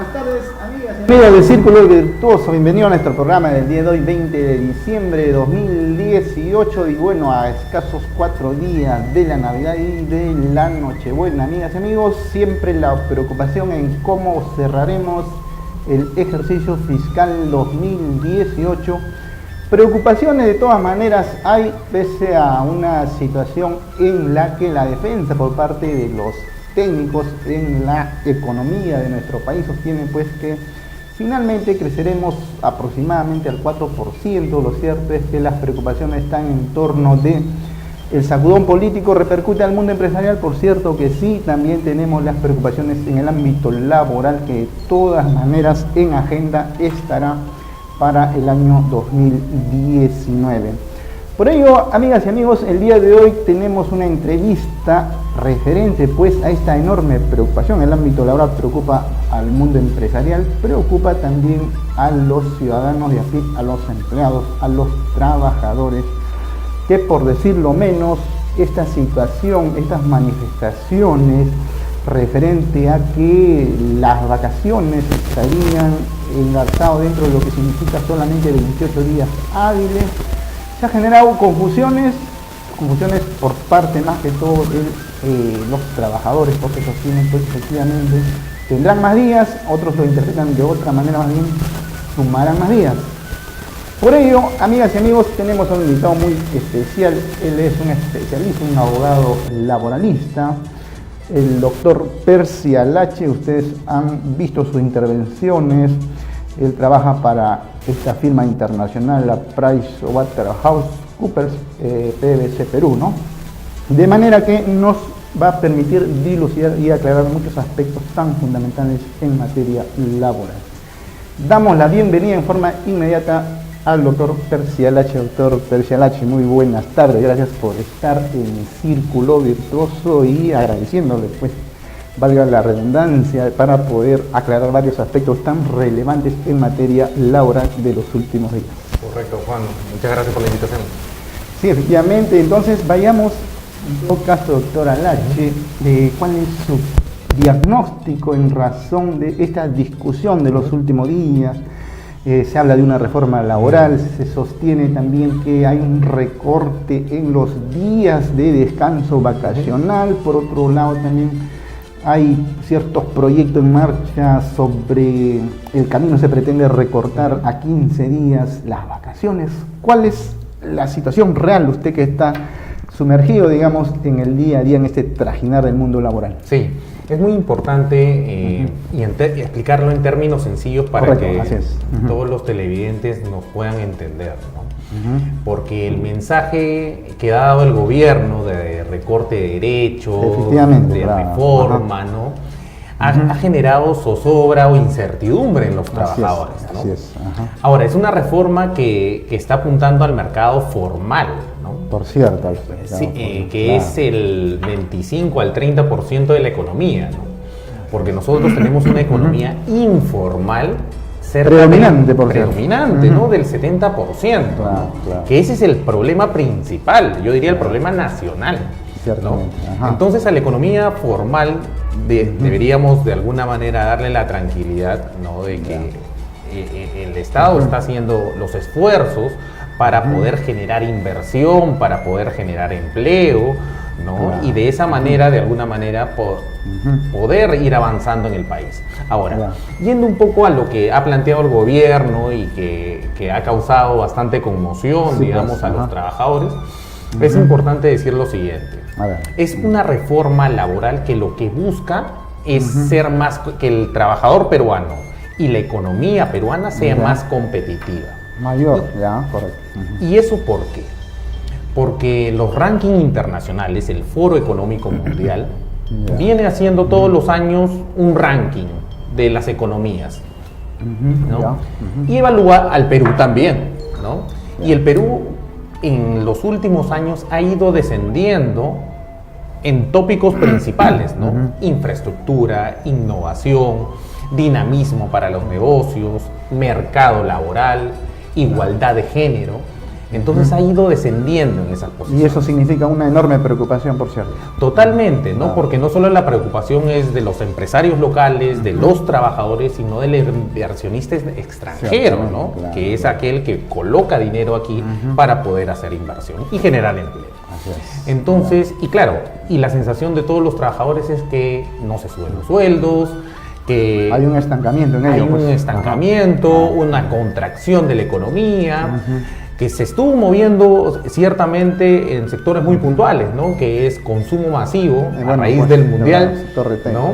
buenas tardes, amigas y amigos del Círculo Virtuoso. Bienvenido a nuestro programa del día de hoy, 20 de diciembre de 2018. Y bueno, a escasos 4 días de la Navidad y de la Nochebuena, amigas y amigos, siempre la preocupación en cómo cerraremos el ejercicio fiscal 2018. Preocupaciones de todas maneras hay, pese a una situación en la que la defensa por parte de los técnicos en la economía de nuestro país sostiene pues que finalmente creceremos aproximadamente al 4%. Lo cierto es que las preocupaciones están en torno de el sacudón político repercute al mundo empresarial. Por cierto que sí, también tenemos las preocupaciones en el ámbito laboral, que de todas maneras en agenda estará para el año 2019. Por ello, amigas y amigos, el día de hoy tenemos una entrevista referente pues a esta enorme preocupación. El ámbito laboral preocupa al mundo empresarial, preocupa también a los ciudadanos de aquí, a los empleados, a los trabajadores, que por decirlo menos, esta situación, estas manifestaciones referente a que las vacaciones estarían engarzadas dentro de lo que significa solamente 28 días hábiles, se ha generado confusiones por parte más que todo de los trabajadores, porque sostienen pues efectivamente tendrán más días, otros lo interpretan de otra manera, más bien sumarán más días. Por ello, amigas y amigos, tenemos a un invitado muy especial. Él es un especialista, un abogado laboralista, el doctor Percy Alache. Ustedes han visto sus intervenciones. Él trabaja para esta firma internacional, la PricewaterhouseCoopers, PwC Perú, ¿no? De manera que nos va a permitir dilucidar y aclarar muchos aspectos tan fundamentales en materia laboral. Damos la bienvenida en forma inmediata al doctor Percy Alache. Doctor Percy Alache, muy buenas tardes, gracias por estar en Círculo Virtuoso y agradeciéndole, pues, valga la redundancia, para poder aclarar varios aspectos tan relevantes en materia laboral de los últimos días. Correcto, Juan, muchas gracias por la invitación. Sí, efectivamente, entonces vayamos, en todo caso, doctor Alache, ¿cuál es su diagnóstico en razón de esta discusión de los últimos días? Se habla de una reforma laboral, se sostiene también que hay un recorte en los días de descanso vacacional. Por otro lado, también hay ciertos proyectos en marcha sobre el camino, se pretende recortar a 15 días las vacaciones. ¿Cuál es la situación real, usted que está sumergido, digamos, en el día a día, en este trajinar del mundo laboral? Sí, es muy importante explicarlo en términos sencillos para que todos los televidentes nos puedan entender, ¿no? Porque el mensaje que ha dado el gobierno de recorte de derechos, de reforma, ¿no? Ha generado zozobra o incertidumbre en los trabajadores, ¿no? Ahora, es una reforma que está apuntando al mercado formal, ¿no? Por cierto, que es el 25 al 30% de la economía, ¿no? Porque nosotros tenemos una economía informal predominante, ¿no? Del 70%, ¿no? Que ese es el problema principal, yo diría el problema nacional, ¿no? Entonces, a la economía formal deberíamos de alguna manera darle la tranquilidad, ¿no? De que el Estado está haciendo los esfuerzos para poder generar inversión, para poder generar empleo, ¿no? Y de esa manera, de alguna manera, poder ir avanzando en el país. Ahora, yendo un poco a lo que ha planteado el gobierno y que ha causado bastante conmoción, digamos, a los trabajadores, es importante decir lo siguiente. Es una reforma laboral que lo que busca es ser más, que el trabajador peruano y la economía peruana sea más competitiva. Mayor, correcto. ¿Y eso por qué? Porque los rankings internacionales, el Foro Económico Mundial, viene haciendo todos los años un ranking de las economías, ¿no? Y evalúa al Perú también, ¿no? Y el Perú en los últimos años ha ido descendiendo en tópicos principales, ¿no? Infraestructura, innovación, dinamismo para los negocios, mercado laboral, igualdad de género. Entonces ha ido descendiendo en esas posiciones. Y eso significa una enorme preocupación, por cierto. Totalmente, ¿no? Porque no solo la preocupación es de los empresarios locales, de los trabajadores, sino del inversionista extranjero, ¿no? Claro, que es aquel que coloca dinero aquí para poder hacer inversión y generar empleo. Así es. Entonces, y claro, y la sensación de todos los trabajadores es que no se suben los sueldos, que hay un estancamiento en ello. Hay un estancamiento, una contracción de la economía, que se estuvo moviendo ciertamente en sectores muy puntuales, ¿no? Que es consumo masivo a raíz del mundial, el sector retail, ¿no?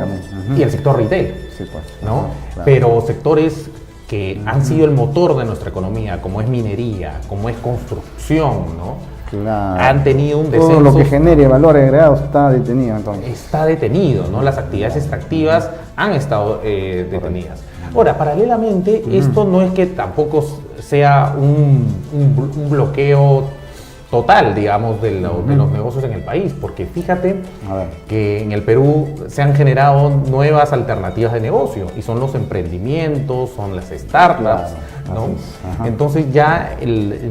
Y el sector retail, sí, pues, ¿no? Claro. Pero sectores que han sido el motor de nuestra economía, como es minería, como es construcción, ¿no? Claro. Han tenido un descenso. Todo lo que genere valor agregado está detenido, entonces. Está detenido, ¿no? Las actividades extractivas han estado detenidas. Ahora, paralelamente, esto no es que tampoco sea un bloqueo total, digamos, de los negocios en el país, porque fíjate que en el Perú se han generado nuevas alternativas de negocio, y son los emprendimientos, son las startups, ¿no? Entonces ya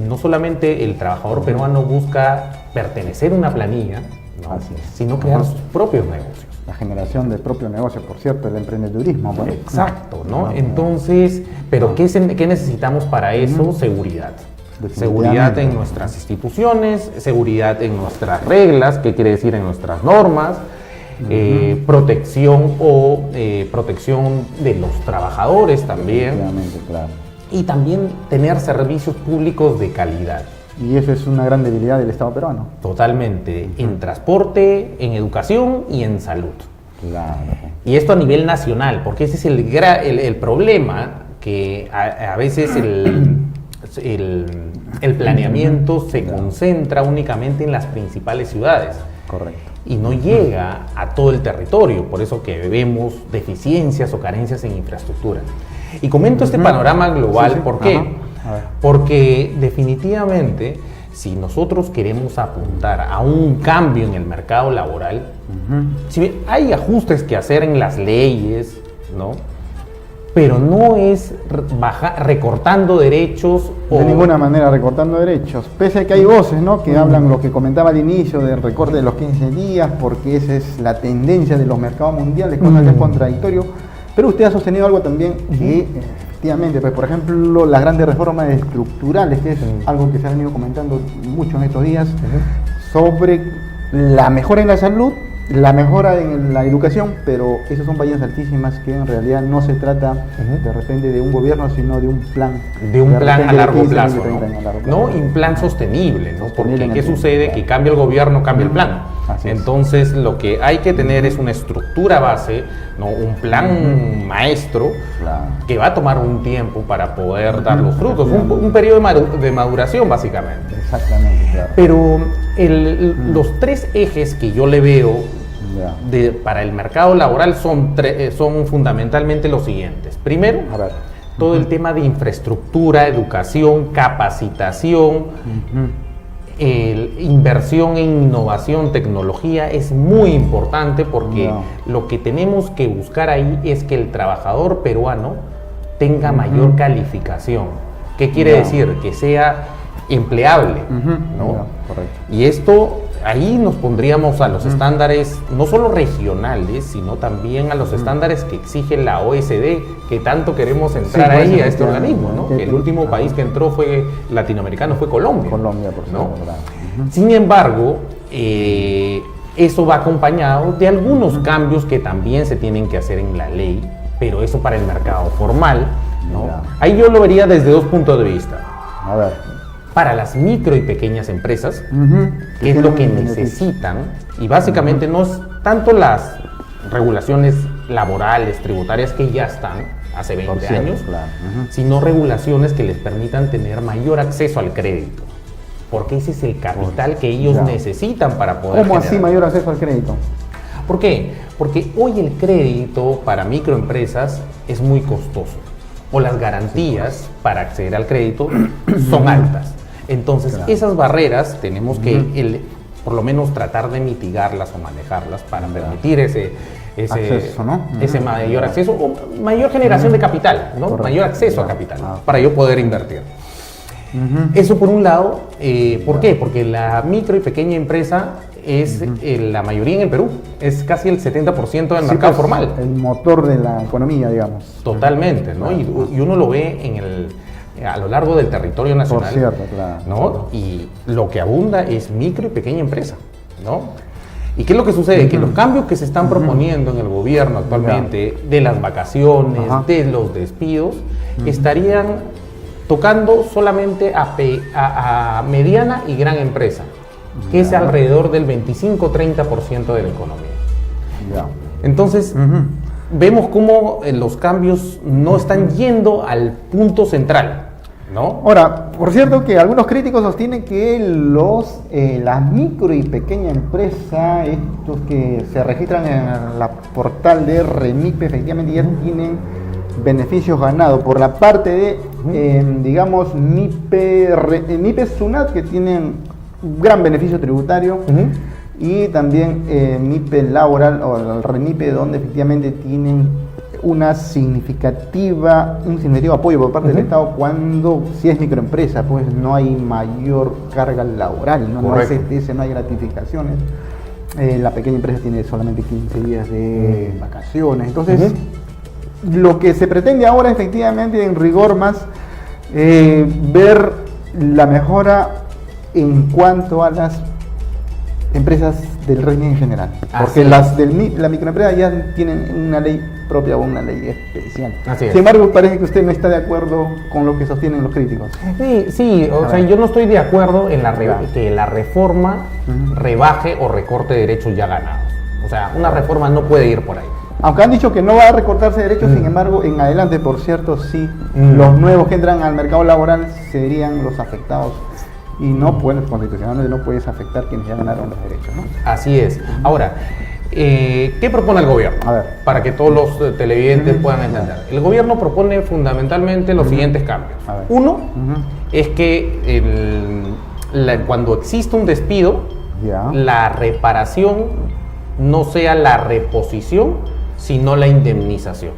no solamente el trabajador peruano busca pertenecer a una planilla, ¿no? Sino crear sus propios negocios. La generación del propio negocio, por cierto, el emprendedurismo. ¿no? Exacto, ¿no? Entonces, ¿pero qué necesitamos para eso? Seguridad. Seguridad en nuestras instituciones, seguridad en nuestras reglas, ¿qué quiere decir en nuestras normas? Protección protección de los trabajadores también. Claro. Y también tener servicios públicos de calidad. Y eso es una gran debilidad del Estado peruano. Totalmente, en transporte, en educación y en salud. Claro. Y esto a nivel nacional, porque ese es el problema, que a veces el planeamiento se concentra únicamente en las principales ciudades. Correcto. Y no llega a todo el territorio, por eso que vemos deficiencias o carencias en infraestructura. Y comento este panorama global, ¿por qué? Porque definitivamente, si nosotros queremos apuntar a un cambio en el mercado laboral, si hay ajustes que hacer en las leyes, ¿no? Pero no es recortando derechos. De ninguna manera recortando derechos, pese a que hay voces, ¿no? Que hablan lo que comentaba al inicio del recorte de los 15 días, porque esa es la tendencia de los mercados mundiales, cosa que es contradictorio. Pero usted ha sostenido algo también que efectivamente, pues, por ejemplo, las grandes reformas estructurales, que es algo que se ha venido comentando mucho en estos días, sobre la mejora en la salud, la mejora en la educación, pero esas son vallas altísimas que en realidad no se trata de repente de un gobierno, sino de un plan. De un plan a largo plazo, ¿no? Y un plan sostenible, ¿no? Porque ¿qué sucede? Que cambia el gobierno, cambia el plan. Entonces lo que hay que tener es una estructura base, ¿no? Un plan maestro que va a tomar un tiempo para poder dar los frutos, un periodo de maduración básicamente. Exactamente, claro. Pero los tres ejes que yo le veo para el mercado laboral son fundamentalmente los siguientes. Primero, todo el tema de infraestructura, educación, capacitación, inversión en innovación, tecnología es muy importante, porque lo que tenemos que buscar ahí es que el trabajador peruano tenga mayor calificación. ¿Qué quiere decir? Que sea empleable, ¿no? Correcto. Y esto, ahí nos pondríamos a los estándares no solo regionales, sino también a los estándares que exige la OECD, que tanto queremos entrar ahí a este organismo, ¿no? Que el último país que entró latinoamericano fue Colombia. Colombia, por ¿no? supuesto. Sin embargo, eso va acompañado de algunos cambios que también se tienen que hacer en la ley, pero eso para el mercado formal, ¿no? Ahí yo lo vería desde dos puntos de vista. A ver. Para las micro y pequeñas empresas, que es lo que necesitan, y básicamente no es tanto las regulaciones laborales, tributarias, que ya están hace 20 años, sino regulaciones que les permitan tener mayor acceso al crédito, porque ese es el capital que ellos necesitan para poder ¿Cómo generar. así mayor acceso al crédito? ¿Por qué? Porque hoy el crédito para microempresas es muy costoso, o las garantías para acceder al crédito son altas. Entonces, esas barreras tenemos que por lo menos tratar de mitigarlas o manejarlas para permitir ese acceso, ¿no? ese mayor acceso o mayor generación de capital, ¿no? Mayor acceso a capital para yo poder invertir. Eso por un lado. ¿Por qué? Porque la micro y pequeña empresa es la mayoría en el Perú, es casi el 70% del mercado formal. El motor de la economía, digamos. Totalmente, ¿no? Y uno lo ve a lo largo del territorio nacional. Por cierto, claro. ¿No? Y lo que abunda es micro y pequeña empresa, ¿no? ¿Y qué es lo que sucede? Que los cambios que se están proponiendo en el gobierno actualmente, de las vacaciones, de los despidos, estarían tocando solamente a mediana y gran empresa, que es alrededor del 25-30% de la economía. Entonces, vemos cómo los cambios no están yendo al punto central, ¿no? Ahora, por cierto que algunos críticos sostienen que las micro y pequeña empresas, estos que se registran en la portal de REMIPE, efectivamente ya tienen beneficios ganados por la parte de, digamos, MIPE SUNAT, que tienen un gran beneficio tributario, y también MIPE laboral o el REMIPE, donde efectivamente tienen un significativo apoyo por parte del Estado cuando, si es microempresa, pues no hay mayor carga laboral, no hay CTS, no hay gratificaciones. La pequeña empresa tiene solamente 15 días de vacaciones. Entonces, lo que se pretende ahora, efectivamente, en rigor más, ver la mejora en cuanto a las empresas del régimen en general, porque la microempresa ya tienen una ley propia o una ley especial. Sin embargo, parece que usted no está de acuerdo con lo que sostienen los críticos. Sí, o sea, yo no estoy de acuerdo en que la reforma rebaje o recorte derechos ya ganados. O sea, una reforma no puede ir por ahí. Aunque han dicho que no va a recortarse derechos, sin embargo, en adelante, por cierto, sí, los nuevos que entran al mercado laboral serían los afectados. Y no puedes, constitucionalmente no puedes afectar quienes ya ganaron los derechos, ¿no? Así es. Ahora, ¿qué propone el gobierno? A ver. Para que todos los televidentes puedan entender. El gobierno propone fundamentalmente los siguientes cambios. Uno, es que cuando existe un despido, la reparación no sea la reposición, sino la indemnización,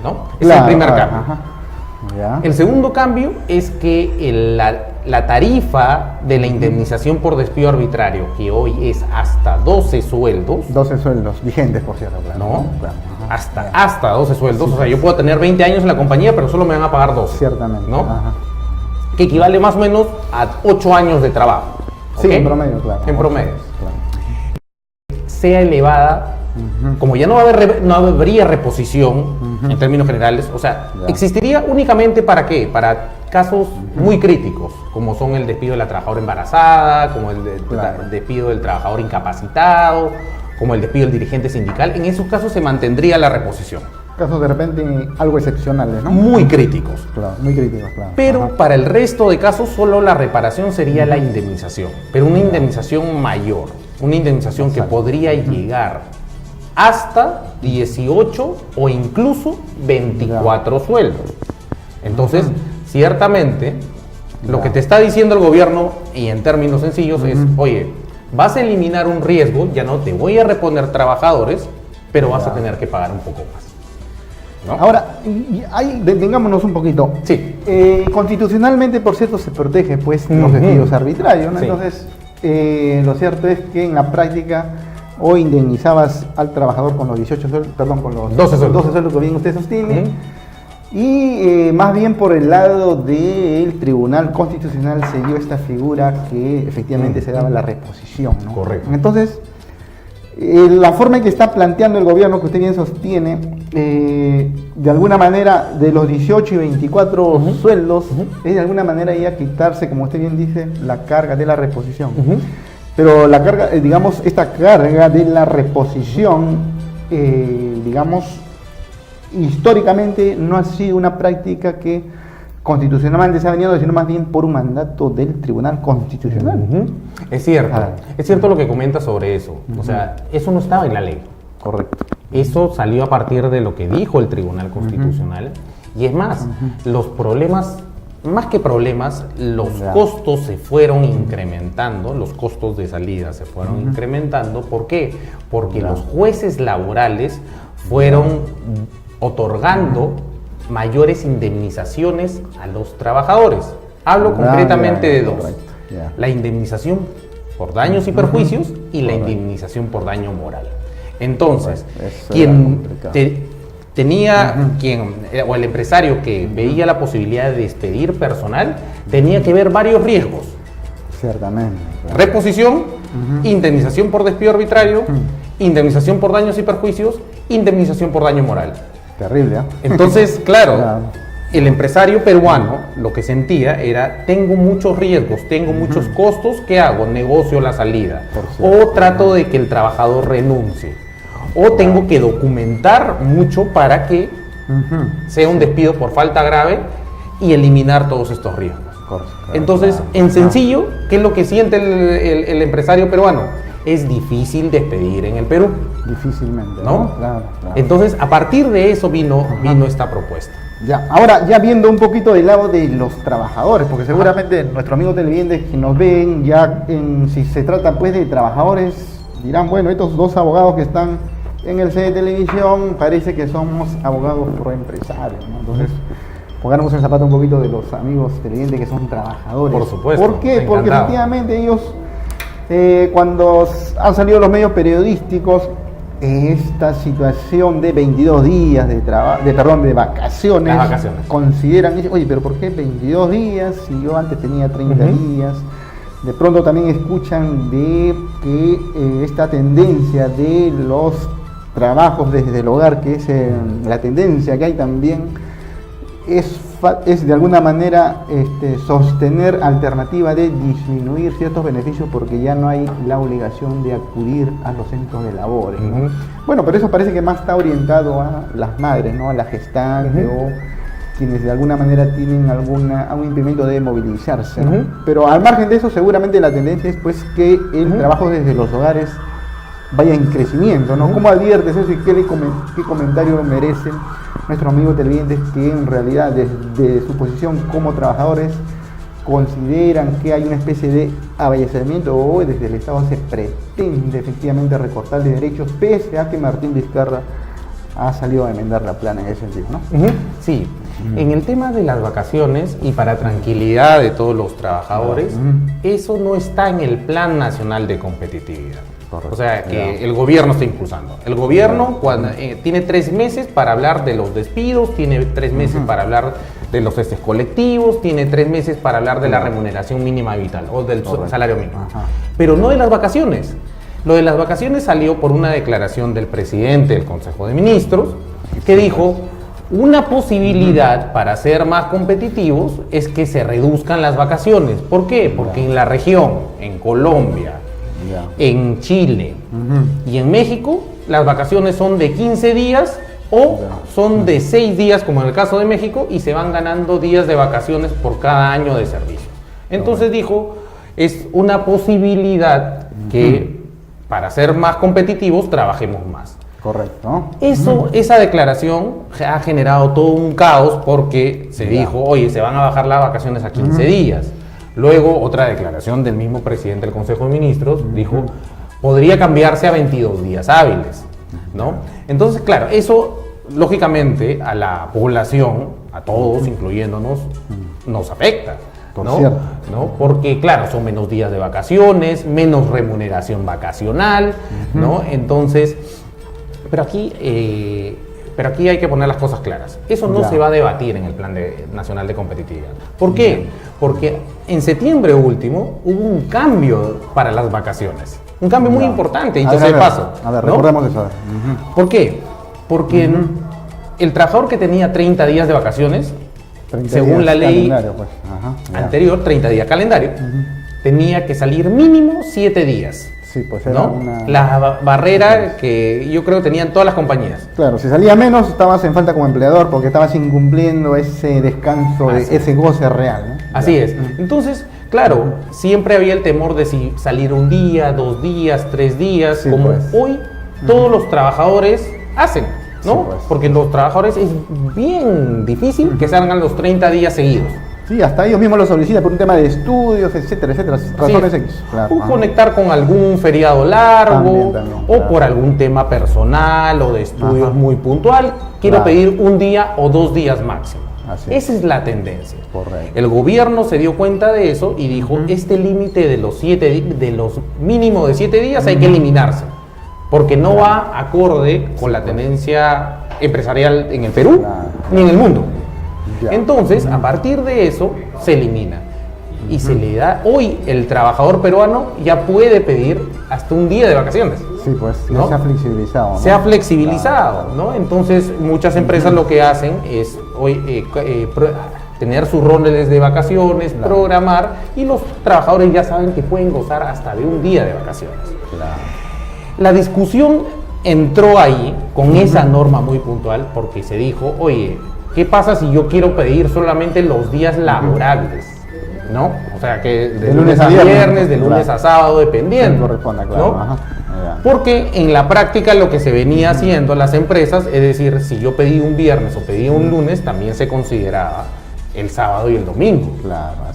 ¿no? Es el primer cambio. El segundo cambio es que la tarifa de la indemnización por despido arbitrario, que hoy es hasta 12 sueldos. 12 sueldos, vigentes, por cierto. Claro, ¿no? Claro, hasta 12 sueldos. O sea, yo puedo tener 20 años en la compañía, pero solo me van a pagar 12. Ciertamente. ¿No? Que equivale más o menos a 8 años de trabajo. Sí, en promedio, claro. En promedio. Sea elevada. Como ya no habría reposición en términos generales, o sea, existiría únicamente ¿para qué? Para casos muy críticos, como son el despido de la trabajadora embarazada, como el despido del trabajador incapacitado, como el despido del dirigente sindical. En esos casos se mantendría la reposición. Casos de repente algo excepcionales, ¿no? Muy críticos. Claro, muy críticos, claro. Pero para el resto de casos solo la reparación sería la indemnización, pero una indemnización mayor, una indemnización que podría llegar hasta 18 o incluso 24 sueldos. Entonces, ciertamente, lo que te está diciendo el gobierno, y en términos sencillos, es, oye, vas a eliminar un riesgo, ya no te voy a reponer trabajadores, pero vas a tener que pagar un poco más, ¿no? Ahora, detengámonos un poquito. Sí. Constitucionalmente, por cierto, se protege pues los despidos arbitrarios, ¿no? Entonces, lo cierto es que en la práctica o indemnizabas al trabajador con los 12 sueldos que bien usted sostiene, y más bien por el lado del Tribunal Constitucional se dio esta figura que efectivamente se daba la reposición, ¿no? Correcto. Entonces, la forma en que está planteando el gobierno, que usted bien sostiene, de alguna manera de los 18 y 24 sueldos, es de alguna manera ya quitarse, como usted bien dice, la carga de la reposición. Pero la carga, digamos, esta carga de la reposición, digamos, históricamente no ha sido una práctica que constitucionalmente se ha venido, sino más bien por un mandato del Tribunal Constitucional. Es cierto lo que comenta sobre eso. O sea, eso no estaba en la ley. Correcto. Eso salió a partir de lo que dijo el Tribunal Constitucional. Y es más, los problemas, más que problemas, los costos se fueron incrementando, los costos de salida se fueron incrementando. ¿Por qué? Porque los jueces laborales fueron otorgando mayores indemnizaciones a los trabajadores. Hablo concretamente de dos. Correcto, ya. La indemnización por daños y perjuicios y la indemnización por daño moral. Entonces, quien tenía, o el empresario que veía la posibilidad de despedir personal, tenía que ver varios riesgos. Ciertamente. Claro. Reposición, indemnización por despido arbitrario, indemnización por daños y perjuicios, indemnización por daño moral. Terrible, ¿eh? Entonces, claro, el empresario peruano lo que sentía era: tengo muchos riesgos, tengo muchos costos, ¿qué hago? Negocio la salida. O trato de que el trabajador renuncie. O tengo que documentar mucho para que sea un despido por falta grave y eliminar todos estos riesgos. Entonces, en sencillo, ¿qué es lo que siente el empresario peruano? Es difícil despedir en el Perú. Difícilmente, ¿no? Claro. Entonces, a partir de eso vino esta propuesta. Ya, ahora ya viendo un poquito del lado de los trabajadores, porque seguramente nuestros amigos televidentes que nos ven, si se trata pues de trabajadores, dirán, bueno, estos dos abogados que están en el set de televisión, parece que somos abogados proempresarios, ¿no? Entonces, pongamos el zapato un poquito de los amigos televidentes que son trabajadores. Por supuesto. ¿Por qué? Porque efectivamente ellos, cuando han salido los medios periodísticos, esta situación de 22 días de vacaciones, consideran, oye, pero ¿por qué 22 días si yo antes tenía 30 días? De pronto también escuchan de que esta tendencia de los trabajos desde el hogar, que es la tendencia que hay también, es de alguna manera sostener alternativa de disminuir ciertos beneficios porque ya no hay la obligación de acudir a los centros de labores, ¿no? Bueno, pero eso parece que más está orientado a las madres, ¿no? A la gestante o quienes de alguna manera tienen algún impedimento de movilizarse, ¿no? Pero al margen de eso, seguramente la tendencia es pues que el trabajo desde los hogares vaya en crecimiento, ¿no? ¿Cómo adviertes eso y qué comentario merecen nuestros amigos televidentes que en realidad desde su posición como trabajadores consideran que hay una especie de avallecimiento o desde el Estado se pretende efectivamente recortar de derechos, pese a que Martín Vizcarra ha salido a enmendar la plana en ese sentido, ¿no? Sí, en el tema de las vacaciones y para tranquilidad de todos los trabajadores, eso no está en el Plan Nacional de Competitividad. Correcto. O sea, que el gobierno está impulsando. El gobierno tiene 3 meses para hablar de los despidos, tiene 3 meses para hablar de los cestes colectivos, tiene 3 meses para hablar de la remuneración mínima vital o del salario mínimo. Pero no de las vacaciones. Lo de las vacaciones salió por una declaración del presidente del Consejo de Ministros que dijo: una posibilidad para ser más competitivos es que se reduzcan las vacaciones. ¿Por qué? Porque en la región, en Colombia, en Chile y en México, las vacaciones son de 15 días o son de 6 días, como en el caso de México, y se van ganando días de vacaciones por cada año de servicio. Entonces dijo, es una posibilidad que para ser más competitivos trabajemos más. Correcto. Esa declaración ha generado todo un caos porque se dijo, oye, se van a bajar las vacaciones a 15 días. Luego, otra declaración del mismo presidente del Consejo de Ministros dijo, podría cambiarse a 22 días hábiles, ¿no? Entonces, claro, eso, lógicamente, a la población, a todos, incluyéndonos, nos afecta, ¿no? Porque, claro, son menos días de vacaciones, menos remuneración vacacional, ¿no? Entonces, pero aquí hay que poner las cosas claras. Eso no se va a debatir en el Plan Nacional de Competitividad. ¿Por qué? Porque en septiembre último hubo un cambio para las vacaciones. Un cambio muy importante, dicho sea de paso. A ver, recordemos eso. ¿Por qué? Porque el trabajador que tenía 30 días de vacaciones, según la ley anterior, 30 días calendario, tenía que salir mínimo 7 días. Sí, pues era la barrera que yo creo que tenían todas las compañías. Claro, si salía menos estabas en falta como empleador porque estabas incumpliendo ese descanso, ese goce real, ¿no? Así es. Entonces, claro, siempre había el temor de si salir un día, 2 días, 3 días, como hoy todos los trabajadores hacen, ¿no? Porque los trabajadores es bien difícil que salgan los 30 días seguidos. Sí, hasta ellos mismos lo solicitan por un tema de estudios, etcétera, razones X. Claro. Conectar con algún feriado largo o por algún tema personal o de estudios muy puntual. Quiero pedir un día o 2 días máximo. Esa es la tendencia. Correcto. El gobierno se dio cuenta de eso y dijo, este límite de los mínimo de 7 días hay que eliminarse, porque no va acorde con la tendencia empresarial en el Perú ni en el mundo. Entonces, a partir de eso, se elimina. Y se le da, hoy el trabajador peruano ya puede pedir hasta un día de vacaciones. Sí, pues, ¿no? Se ha flexibilizado, ¿no? Se ha flexibilizado, ¿no? Entonces, muchas empresas lo que hacen es hoy tener sus roles de vacaciones, programar, y los trabajadores ya saben que pueden gozar hasta de un día de vacaciones. La discusión entró ahí con esa norma muy puntual porque se dijo, oye, ¿qué pasa si yo quiero pedir solamente los días laborables? ¿No? O sea, que de lunes a viernes, de lunes a sábado, dependiendo. ¿no? Porque en la práctica lo que se venía haciendo las empresas, es decir, si yo pedí un viernes o pedí un lunes, también se consideraba el sábado y el domingo.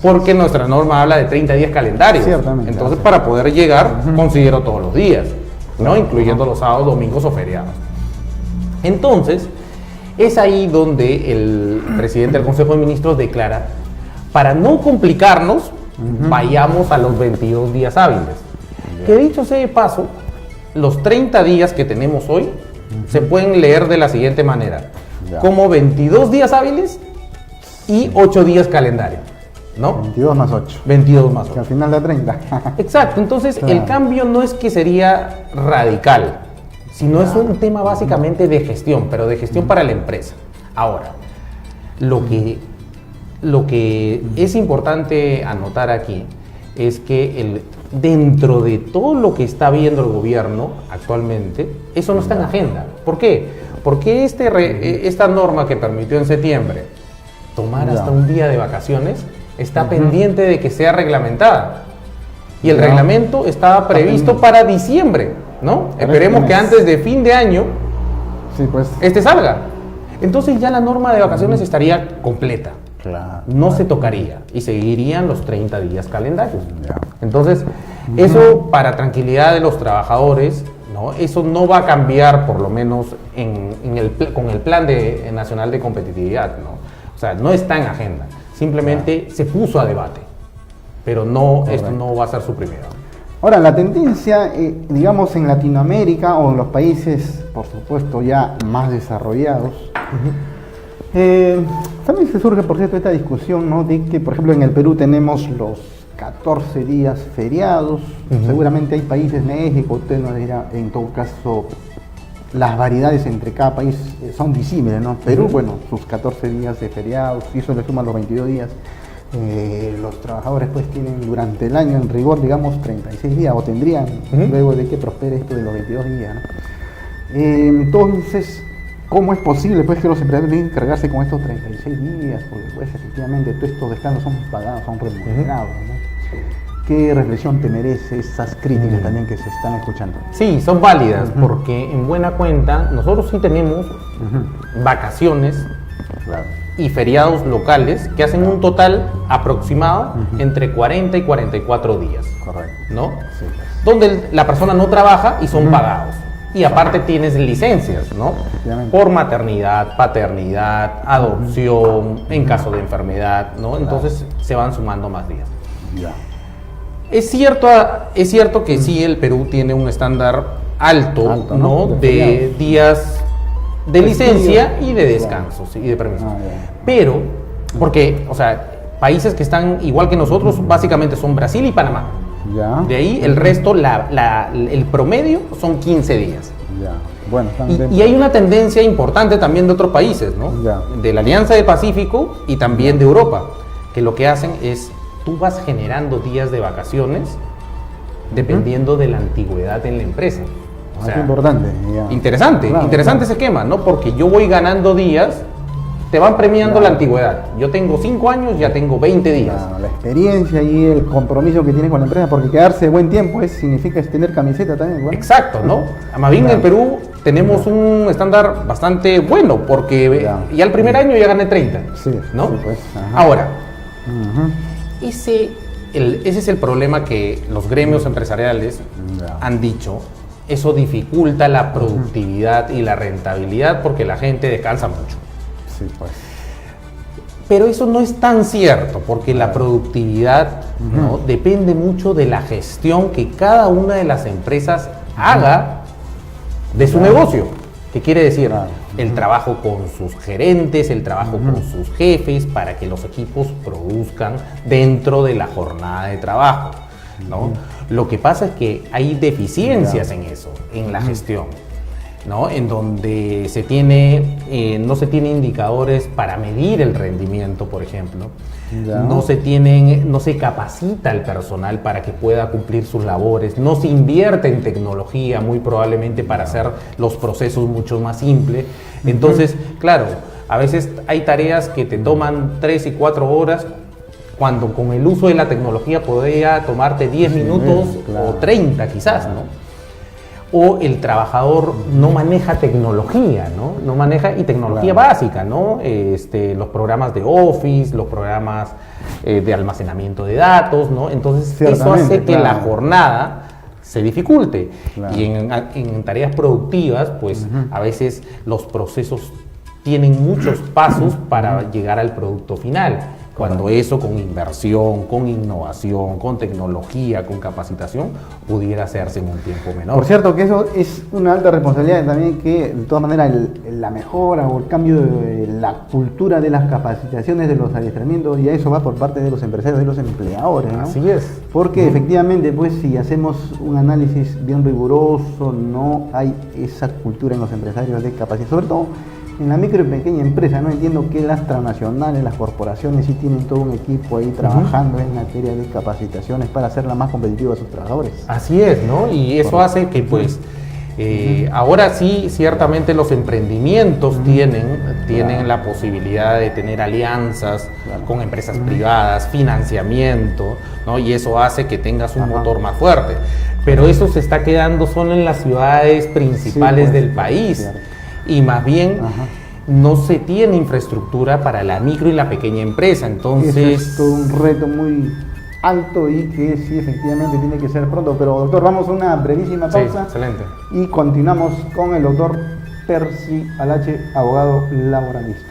Porque nuestra norma habla de 30 días calendarios. Entonces, para poder llegar, considero todos los días, ¿no? Incluyendo los sábados, domingos o feriados. Entonces, es ahí donde el presidente del Consejo de Ministros declara, para no complicarnos, vayamos a los 22 días hábiles. Que dicho sea de paso, los 30 días que tenemos hoy se pueden leer de la siguiente manera, como 22 días hábiles y 8 días calendario, ¿no? 22 más 8. 22 más 8. Que al final da 30. Exacto, entonces el cambio no es que sería radical, sino es un tema básicamente de gestión, pero de gestión para la empresa. Ahora, lo que es importante anotar aquí es que dentro de todo lo que está viendo el gobierno actualmente, eso no está en agenda. ¿Por qué? Porque esta norma que permitió en septiembre tomar hasta un día de vacaciones está pendiente de que sea reglamentada. Y el reglamento estaba previsto para diciembre, ¿no? Esperemos que antes de fin de año salga. Entonces ya la norma de vacaciones estaría completa. No se tocaría y seguirían los 30 días calendarios. Entonces, eso para tranquilidad de los trabajadores, ¿no? Eso no va a cambiar, por lo menos con el Plan Nacional de Competitividad, ¿no? O sea, no está en agenda, simplemente se puso a debate, pero no, esto no va a ser suprimido. Ahora, la tendencia, digamos, en Latinoamérica o en los países, por supuesto, ya más desarrollados, también se surge, por cierto, esta discusión, ¿no? De que, por ejemplo, en el Perú tenemos los 14 días feriados. Seguramente hay países, México, usted nos dirá, en todo caso, las variedades entre cada país son disímiles, ¿no? Perú, bueno, sus 14 días de feriados, y eso le suma los 22 días. Los trabajadores pues tienen durante el año en rigor, digamos, 36 días, o tendrían, luego de que prospere esto de los 22 días, ¿no? Entonces, ¿cómo es posible pues que los empleadores deben cargarse con estos 36 días? Porque pues efectivamente todos estos descansos son pagados, son remunerados, ¿no? ¿Qué reflexión te merece esas críticas también que se están escuchando? Sí, son válidas, porque en buena cuenta nosotros sí tenemos vacaciones y feriados locales que hacen un total aproximado entre 40 y 44 días. Correcto. ¿No? Sí, pues. Donde la persona no trabaja y son pagados. Y aparte tienes licencias, ¿no? Por maternidad, paternidad, adopción, en caso de enfermedad, ¿no? Entonces se van sumando más días. Es cierto que sí, el Perú tiene un estándar alto, ¿no? De días de licencia y de descansos y de permisos. Pero, porque, o sea, países que están igual que nosotros, básicamente son Brasil y Panamá. De ahí el resto, el promedio son 15 días. Bueno, y hay una tendencia importante también de otros países, ¿no? De la Alianza del Pacífico y también de Europa, que lo que hacen es, tú vas generando días de vacaciones dependiendo de la antigüedad en la empresa. O sea, es importante. Interesante ese esquema, ¿no? Porque yo voy ganando días, te van premiando la antigüedad. Yo tengo 5 años, ya tengo 20 días. La experiencia y el compromiso que tienes con la empresa, porque quedarse buen tiempo significa tener camiseta también. Bueno. Exacto, ¿no? Más bien en Perú tenemos un estándar bastante bueno, porque ya el primer año ya gané 30, ¿no? Sí, pues. Ahora, ese es el problema que los gremios empresariales han dicho. Eso dificulta la productividad y la rentabilidad porque la gente descansa mucho. Sí, pues. Pero eso no es tan cierto, porque la productividad, ¿no?, depende mucho de la gestión que cada una de las empresas haga de su negocio. ¿Qué quiere decir? El trabajo con sus gerentes, el trabajo con sus jefes, para que los equipos produzcan dentro de la jornada de trabajo, ¿no? Lo que pasa es que hay deficiencias en eso, en la gestión, ¿no? En donde no se tiene indicadores para medir el rendimiento, por ejemplo. No se capacita al personal para que pueda cumplir sus labores, no se invierte en tecnología, muy probablemente para hacer los procesos mucho más simples. Entonces, claro, a veces hay tareas que te toman 3 y 4 horas, cuando con el uso de la tecnología podría tomarte 10 minutos o 30 quizás, ¿no? O el trabajador no maneja tecnología, ¿no? No maneja, y tecnología básica, ¿no? Los programas de Office, los programas de almacenamiento de datos, ¿no? Entonces eso hace que la jornada se dificulte. Y en tareas productivas, pues a veces los procesos tienen muchos pasos para llegar al producto final. Cuando eso, con inversión, con innovación, con tecnología, con capacitación, pudiera hacerse en un tiempo menor. Por cierto, que eso es una alta responsabilidad también, que de todas maneras la mejora o el cambio de la cultura de las capacitaciones, de los adiestramientos, y eso va por parte de los empresarios y los empleadores, ¿no? Así es. Porque efectivamente, pues, si hacemos un análisis bien riguroso, no hay esa cultura en los empresarios de capacitación, sobre todo en la micro y pequeña empresa. No entiendo que las transnacionales, las corporaciones, sí tienen todo un equipo ahí trabajando en materia de capacitaciones para hacerla más competitiva a sus trabajadores. Así es, ¿no? Y eso hace que, pues, ahora sí, ciertamente los emprendimientos tienen la posibilidad de tener alianzas con empresas privadas, financiamiento, ¿no? Y eso hace que tengas un motor más fuerte. Pero eso se está quedando solo en las ciudades principales del país. Y más bien no se tiene infraestructura para la micro y la pequeña empresa. Entonces es todo un reto muy alto y que sí, efectivamente tiene que ser pronto. Pero, doctor, vamos a una brevísima pausa. Sí, excelente. Y continuamos con el doctor Percy Alache, abogado laboralista.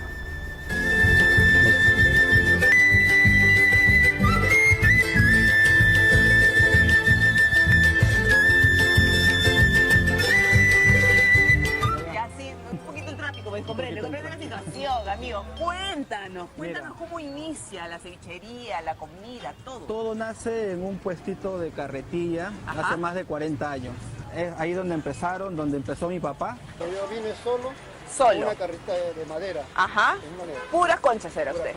Comprende la situación, amigo. Cuéntanos cómo inicia la cevichería, la comida, todo. Todo nace en un puestito de carretilla hace más de 40 años. Es ahí donde empezó mi papá. Yo vine solo. Solo. Una carrita de madera. Ajá. Puras conchas era usted.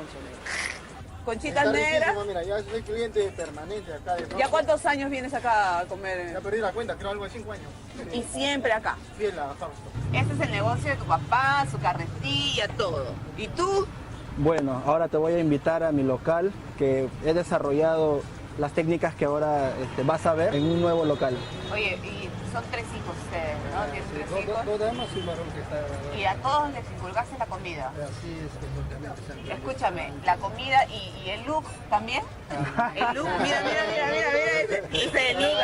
Conchitas negras. Mira, ya soy cliente permanente acá. ¿Ya cuántos años vienes acá a comer? Ya perdí la cuenta, creo algo de 5 años. Y siempre acá. Fiel a Fausto. Este es el negocio de tu papá, su carretilla, todo. ¿Y tú? Bueno, ahora te voy a invitar a mi local, que he desarrollado las técnicas que ahora vas a ver en un nuevo local. Oye, y son 3 hijos ustedes, ¿no? ¿Tienes 3 hijos? Dos damas y un varón que está... Y a todos les inculcaste la comida. Así es, Escúchame, la comida y el look también. El look, mira ese look.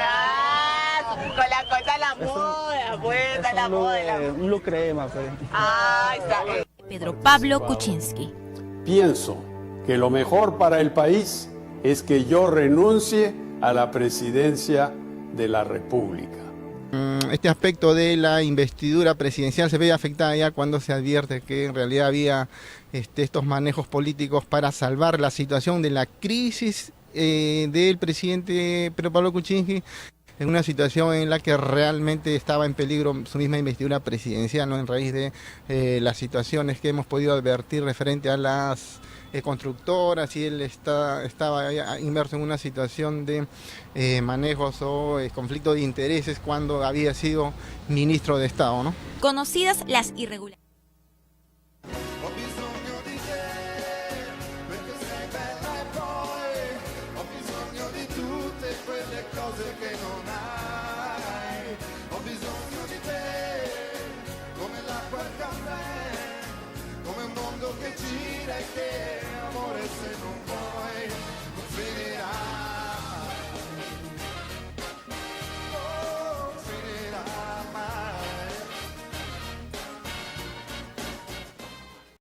Con la cosa la moda, pues, está la moda. Un look crema, pues. Ah, está. Pedro Pablo Kuczynski. Pienso que lo mejor para el país es que yo renuncie a la presidencia de la República. Este aspecto de la investidura presidencial se ve afectada ya cuando se advierte que en realidad había estos manejos políticos para salvar la situación de la crisis del presidente Pedro Pablo Kuczynski, en una situación en la que realmente estaba en peligro su misma investidura presidencial, ¿no? En raíz de las situaciones que hemos podido advertir referente a las constructoras, y él estaba inmerso en una situación de manejos o conflicto de intereses cuando había sido ministro de Estado, ¿no? Conocidas las irregularidades.